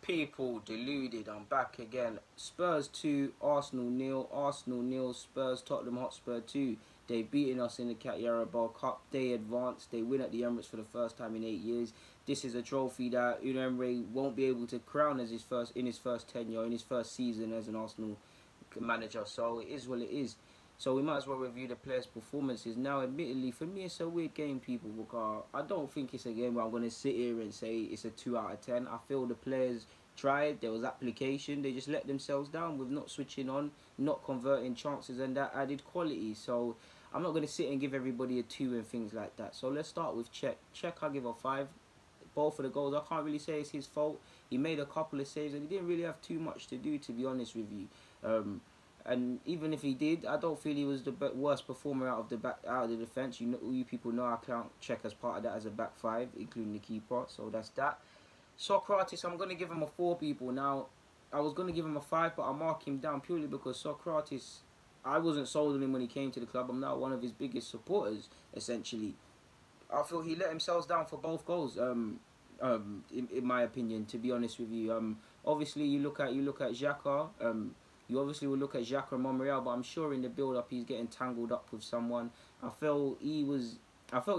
People deluded, I'm back again. Spurs 2, Arsenal nil. Arsenal nil, Spurs, Tottenham Hotspur 2. They've beaten us in the Carabao Cup. They advance. They win at the Emirates for the first time in 8 years. This is a trophy that Unai Emery won't be able to crown as his first tenure, in his first season as an Arsenal manager. So it is what it is. So we might as well review the players' performances. Now, admittedly, for me, it's a weird game, people, because I don't think it's a game where I'm going to sit here and say it's a 2 out of 10. I feel the players tried, there was application, they just let themselves down with not switching on, not converting chances, and that added quality. So I'm not going to sit and give everybody a 2 and things like that. So let's start with Czech. Czech, I'll give a 5. Both of the goals, I can't really say it's his fault. He made a couple of saves and he didn't really have too much to do, to be honest with you. And even if he did, I don't feel he was the worst performer out of the defence. You people know I count Czech as part of that as a back 5, including the keeper. So that's that. Socrates, I'm going to give him a 4, people. Now, I was going to give him a 5, but I'll mark him down purely because Socrates, I wasn't sold on him when he came to the club. I'm now one of his biggest supporters, essentially. I feel he let himself down for both goals. In my opinion, to be honest with you. Obviously you look at Xhaka. You obviously will look at Xhaka and Monreal, but I'm sure in the build-up he's getting tangled up with someone. I felt he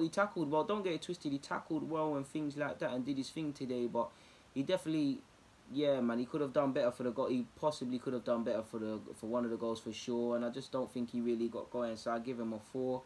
tackled well. Don't get it twisted. He tackled well and things like that and did his thing today. But he definitely, yeah, man, he could have done better for the goal. He possibly could have done better for one of the goals for sure. And I just don't think he really got going. So I give him a 4.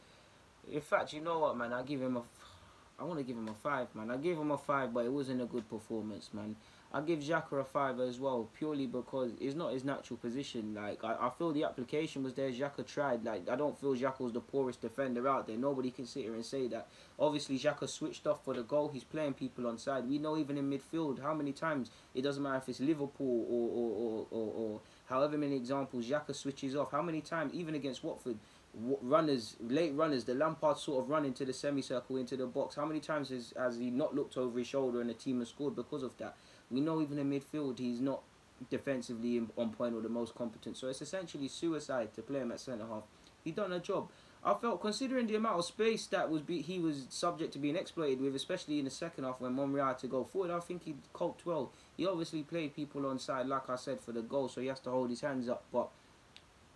In fact, you know what, man? I want to give him a 5, man. I gave him a 5, but it wasn't a good performance, man. I give Xhaka a 5 as well, purely because it's not his natural position. Like, I feel the application was there. Xhaka tried. Like, I don't feel Xhaka was the poorest defender out there. Nobody can sit here and say that. Obviously, Xhaka switched off for the goal. He's playing people on side. We know even in midfield, how many times, it doesn't matter if it's Liverpool or however many examples, Xhaka switches off. How many times, even against Watford, late runners, the Lampard sort of run into the semicircle, into the box. How many times has he not looked over his shoulder and the team has scored because of that? We know even in midfield he's not defensively on point or the most competent. So it's essentially suicide to play him at centre half. He done a job. I felt, considering the amount of space that he was subject to being exploited with, especially in the second half when Monreal had to go forward, I think he coped well. He obviously played people on side, like I said, for the goal, so he has to hold his hands up. But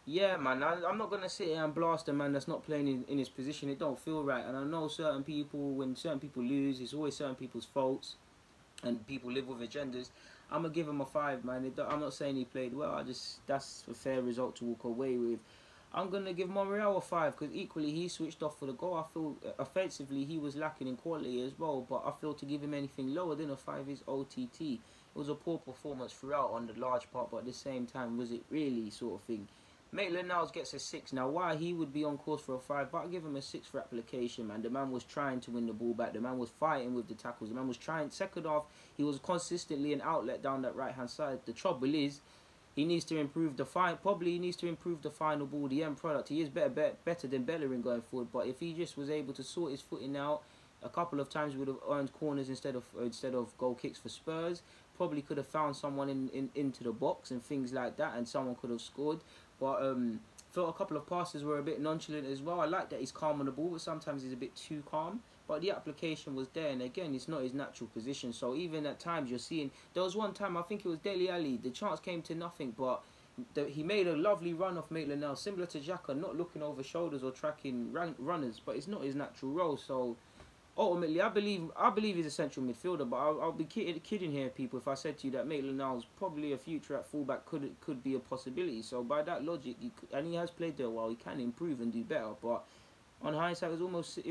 yeah, man, I'm not going to sit here and blast a man that's not playing in his position. It don't feel right. And I know certain people, when certain people lose, it's always certain people's faults. And people live with agendas. I'm going to give him a 5, man. I'm not saying he played well. That's a fair result to walk away with. I'm going to give Monreal a 5 because equally he switched off for the goal. I feel offensively he was lacking in quality as well. But I feel to give him anything lower than a 5 is OTT. It was a poor performance throughout on the large part, but at the same time, was it really, sort of thing. Maitland-Niles gets a 6. Now, why he would be on course for a 5, but I'll give him a 6 for application, man. The man was trying to win the ball back. The man was fighting with the tackles. The man was trying. Second half, he was consistently an outlet down that right-hand side. The trouble is, he needs to improve the final ball, the end product. He is better than Bellerin going forward, but if he just was able to sort his footing out, a couple of times would have earned corners instead of goal kicks for Spurs. Probably could have found someone into the box and things like that, and someone could have scored. But felt a couple of passes were a bit nonchalant as well. I like that he's calm on the ball, but sometimes he's a bit too calm. But the application was there, and again, it's not his natural position. So even at times you're seeing, there was one time, I think it was Dele Alli, the chance came to nothing, but he made a lovely run off Maitland-Niles, similar to Xhaka, not looking over shoulders or tracking runners, but it's not his natural role. So ultimately, I believe he's a central midfielder, but I'll be kidding here, people, if I said to you that Maitland-Niles probably a future at fullback could be a possibility. So by that logic, and he has played there well, he can improve and do better. But on hindsight, it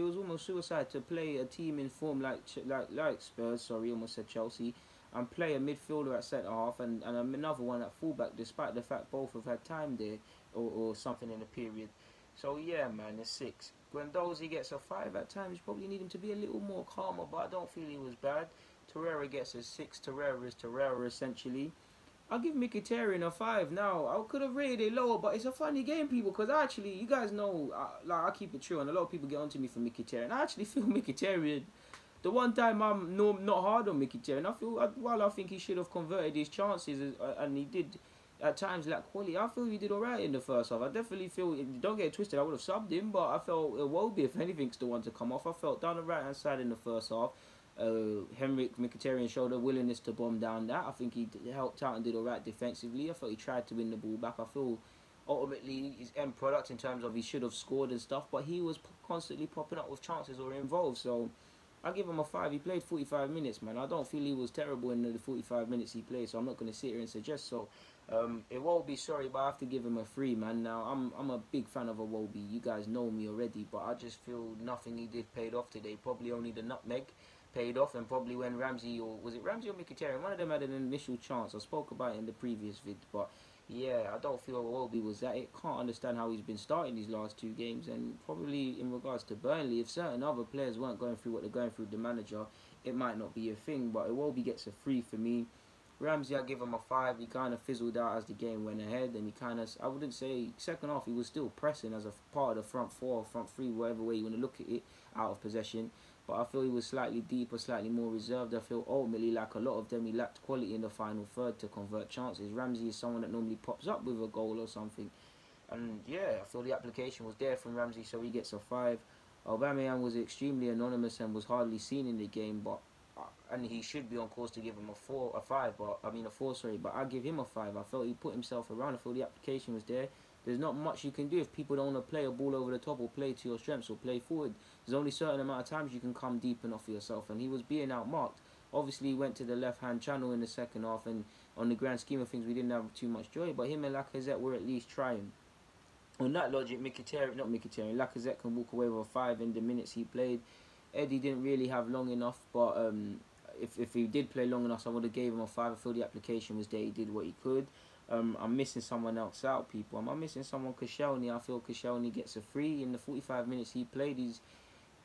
was almost suicide to play a team in form like Spurs. Sorry, almost said Chelsea, and play a midfielder at centre half and another one at fullback, despite the fact both have had time there or something in the period. So yeah, man, a 6. Guendouzi gets a 5 at times. You probably need him to be a little more calmer, but I don't feel he was bad. Torreira gets a 6. Torreira is Torreira, essentially. I'll give Mkhitaryan a 5. Now, I could have rated it lower, but it's a funny game, people, because actually, you guys know, I keep it true, and a lot of people get onto me for Mkhitaryan. I actually feel Mkhitaryan, the one time I'm not hard on Mkhitaryan, I think he should have converted his chances, and he did at times lack quality. I feel he did alright in the first half. I definitely feel, don't get it twisted, I would have subbed him, but I felt Iwobi, if anything's the one to come off. I felt down the right hand side in the first half. Henrik Mkhitaryan showed a willingness to bomb down that. I think he helped out and did alright defensively. I thought he tried to win the ball back. I feel ultimately his end product in terms of he should have scored and stuff, but he was constantly popping up with chances or involved. So I give him a 5. He played 45 minutes, man. I don't feel he was terrible in the 45 minutes he played, so I'm not going to sit here and suggest so. It won't be sorry, but I have to give him a 3, man. Now I'm a big fan of Iwobi. You guys know me already, but I just feel nothing he did paid off today. Probably only the nutmeg paid off, and probably when Ramsey, or was it Ramsey or Mkhitaryan, one of them had an initial chance. I spoke about it in the previous vid, but yeah, I don't feel Iwobi was that. It can't understand how he's been starting these last 2 games, and probably in regards to Burnley, if certain other players weren't going through what they're going through, the manager, it might not be a thing. But Iwobi gets a 3 for me. Ramsey, I give him a 5. He kind of fizzled out as the game went ahead, and he kind of, I wouldn't say second half, he was still pressing as a part of the front 4, front 3, whatever way you want to look at it, out of possession. But I feel he was slightly deeper, slightly more reserved. I feel ultimately, like a lot of them, he lacked quality in the final third to convert chances. Ramsey is someone that normally pops up with a goal or something. And yeah, I feel the application was there from Ramsey, so he gets a 5. Aubameyang was extremely anonymous and was hardly seen in the game, but and he should be on course to give him a 5, but I mean a 4, sorry, but I give him a 5. I felt he put himself around. I feel the application was there. There's not much you can do if people don't want to play a ball over the top or play to your strengths or play forward. There's only a certain amount of times you can come deep enough for yourself, and he was being outmarked. Obviously, he went to the left-hand channel in the second half, and on the grand scheme of things, we didn't have too much joy, but him and Lacazette were at least trying. On that logic, Lacazette can walk away with a 5 in the minutes he played. Eddie didn't really have long enough, but if he did play long enough, I would have gave him a 5. I feel the application was there. He did what he could. I'm missing someone else out, people. I'm missing someone, Koscielny. I feel Koscielny gets a 3 in the 45 minutes he played.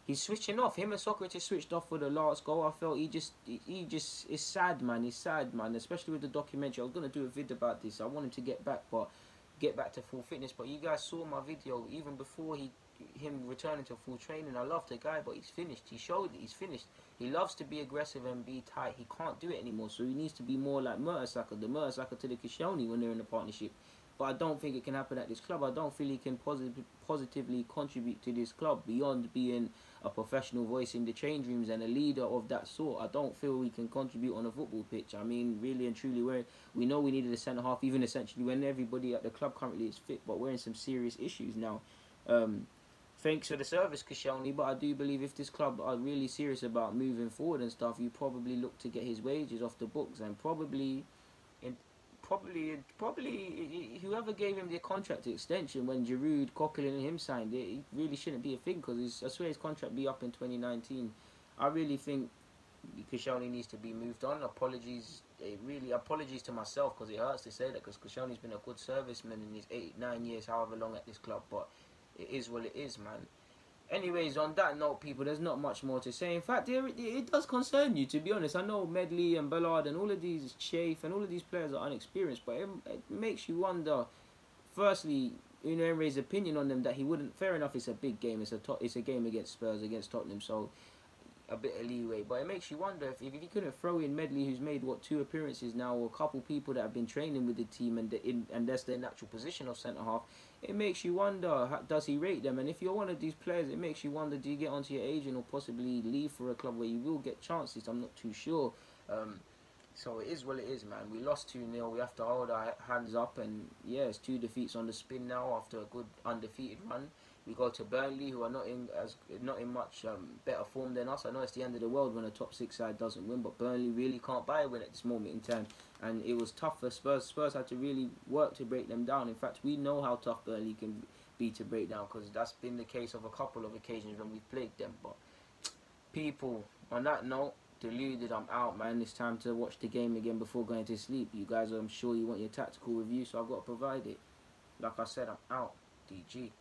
He's switching off. Him and Socrates switched off for the last goal. I felt he just it's sad, man. It's sad, man. Especially with the documentary. I was gonna do a vid about this. I want him to get back to full fitness. But you guys saw my video even before him returning to full training. I love the guy, but he's finished. He showed that he's finished. He loves to be aggressive and be tight. He can't do it anymore. So he needs to be more like Mertesacker, the Mertesacker to the Koscielny when they're in a partnership. But I don't think it can happen at this club. I don't feel he can positively contribute to this club beyond being a professional voice in the change rooms and a leader of that sort. I don't feel he can contribute on a football pitch. I mean, really and truly, we know we needed a centre half, even essentially when everybody at the club currently is fit, but we're in some serious issues now. Thanks for the service, Koscielny, but I do believe if this club are really serious about moving forward and stuff, you probably look to get his wages off the books, and probably whoever gave him the contract extension when Giroud, Coquelin and him signed it, it really shouldn't be a thing, because I swear his contract be up in 2019. I really think Koscielny needs to be moved on. Apologies to myself, because it hurts to say that, because Koscielny's been a good serviceman in his 8-9 years, however long at this club, but it is what it is, man. Anyways, on that note, people, there's not much more to say. In fact, it does concern you, to be honest. I know Medley and Ballard and all of these Chafe and all of these players are unexperienced, but it makes you wonder, firstly, Unai Emery's opinion on them, that he wouldn't... Fair enough, it's a big game. It's a game against Spurs, against Tottenham, so a bit of leeway. But it makes you wonder if he couldn't throw in Medley, who's made, 2 appearances now, or a couple people that have been training with the team, and that's their natural position of centre-half. It makes you wonder, does he rate them? And if you're one of these players, it makes you wonder, do you get onto your agent or possibly leave for a club where you will get chances? I'm not too sure. So it is what it is, man. We lost 2-0. We have to hold our hands up. And yeah, it's 2 defeats on the spin now after a good undefeated run. We go to Burnley, who are not in much better form than us. I know it's the end of the world when a top 6 side doesn't win, but Burnley really can't buy a win at this moment in time. And it was tough for Spurs. Spurs had to really work to break them down. In fact, we know how tough Burnley can be to break down, because that's been the case of a couple of occasions when we've played them. But people, on that note, deluded, I'm out, man. It's time to watch the game again before going to sleep. You guys, I'm sure you want your tactical review, so I've got to provide it. Like I said, I'm out. DG.